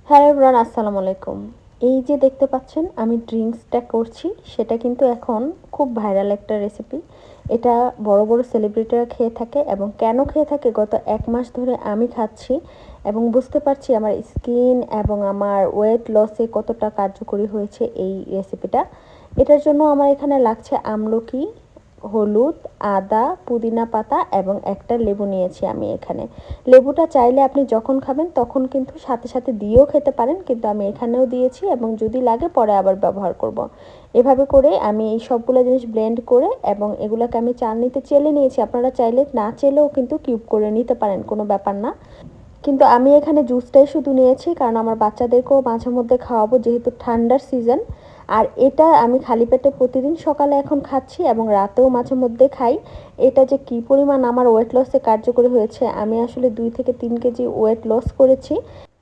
Hello everyone, আসসালামু আলাইকুম। এই যে দেখতে পাচ্ছেন আমি ড্রিঙ্কসটা করছি, সেটা কিন্তু এখন খুব ভাইরাল একটা রেসিপি। এটা বড় বড় সেলিব্রিটিরা খেয়ে থাকে এবং কেন খেয়ে থাকে গত ১ মাস ধরে আমি খাচ্ছি এবং বুঝতে পারছি আমার স্কিন এবং আমার ওয়েট লসে কতটা কার্যকরী হয়েছে এই রেসিপিটা। এটার জন্য আমার এখানে লাগছে আমলকি, হলুদ, আদা, পুদিনা পাতা এবং একটা লেবু নিয়েছি আমি এখানে। লেবুটা চাইলে আপনি যখন খাবেন তখন কিন্তু সাথে সাথে দিয়েও খেতে পারেন, কিন্তু আমি এখানেও দিয়েছি এবং যদি লাগে পরে আবার ব্যবহার করব। এভাবে করে আমি এই সবগুলো জিনিস ব্লেন্ড করে এবং এগুলোকে আমি চালনিতে চেলে নিয়েছি। আপনারা চাইলে না চেলেও কিন্তু কিউব করে নিতে পারেন, কোনো ব্যাপার না। কিন্তু আমি এখানে জুসটাই শুধু নিয়েছি, কারণ আমার বাচ্চাদেরকেও মাঝে মধ্যে খাওয়াবো যেহেতু ঠান্ডার সিজন। আর এটা আমি খালি পেটে প্রতিদিন সকালে এখন খাচ্ছি এবং রাতেও মাঝে মধ্যে খাই। এটা যে কী পরিমাণ আমার ওয়েট লসে কার্যকরী হয়েছে, আমি আসলে 2 থেকে 3 কেজি ওয়েট লস করেছি।